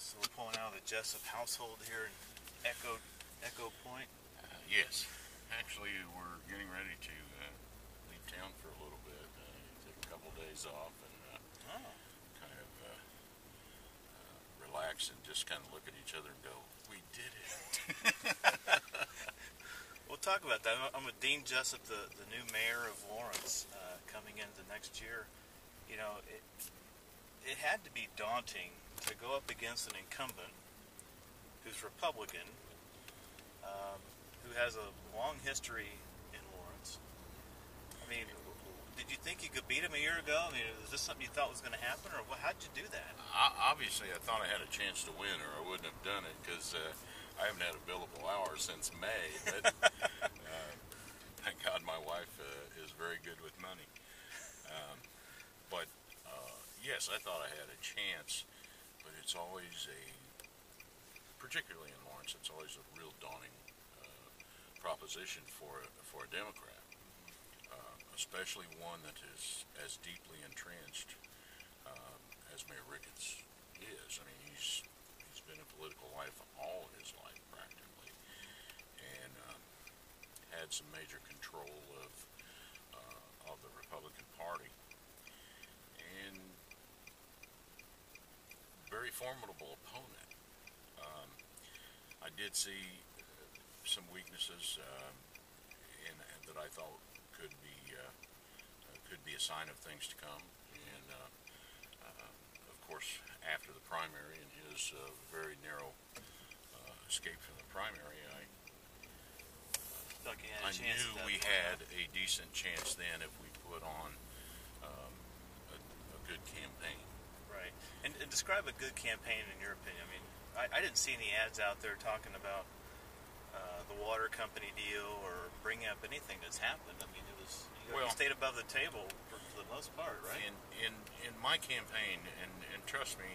So we're pulling out of the Jessup household here in Echo Point. Yes. Actually, we're getting ready to leave town for a little bit. Take a couple days off and kind of relax and just kind of look at each other and go, "We did it." We'll talk about that. I'm with Dean Jessup, the new mayor of Lawrence, coming into next year. You know, it had to be daunting to go up against an incumbent who's Republican, who has a long history in Lawrence. I mean, did you think you could beat him a year ago? I mean, is this something you thought was going to happen, or how'd you do that? Obviously, I thought I had a chance to win, or I wouldn't have done it, because I haven't had a billable hour since May. But thank God my wife is very good with money. But yes, I thought I had a chance, but it's always particularly in Lawrence, it's always a real daunting proposition for a Democrat, especially one that is as deeply entrenched as Mayor Ricketts is. I mean, he's been in political life all his life practically, and had some major control of the Republican Party, and very formidable opponent. I did see some weaknesses that I thought could be a sign of things to come, and of course, after the primary and his very narrow escape from the primary, I knew we had a decent chance then if we put on a good campaign. Right. And describe a good campaign in your opinion. I mean, I didn't see any ads out there talking about the water company deal or bringing up anything that's happened. I mean, it was you stayed above the table for the most part, right? In my campaign, and trust me,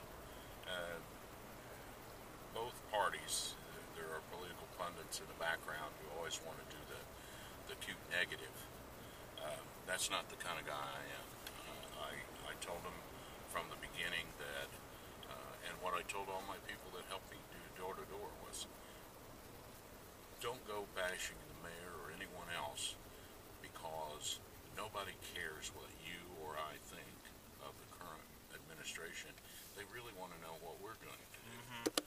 both parties, there are political pundits in the background who always want to do the cute negative. That's not the kind of guy I am. I told them from the beginning that, and what I told all my people that helped me do door to door was, don't go bashing the mayor or anyone else, because nobody cares what you or I think of the current administration. They really want to know what we're going to do. Mm-hmm.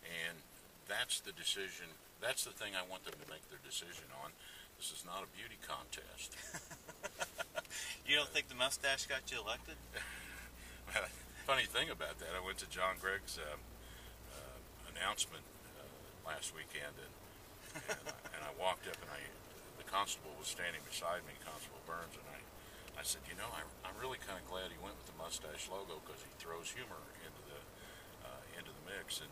And that's the decision. That's the thing I want them to make their decision on. This is not a beauty contest. You don't think the mustache got you elected? Funny thing about that, I went to John Gregg's announcement last weekend, and I walked up, and the constable was standing beside me, Constable Burns, and I said, you know, I'm really kind of glad he went with the mustache logo, because he throws humor into the mix. And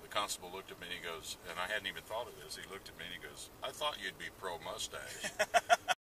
the constable looked at me and he goes, and I hadn't even thought of this, he looked at me and he goes, I thought you'd be pro-mustache.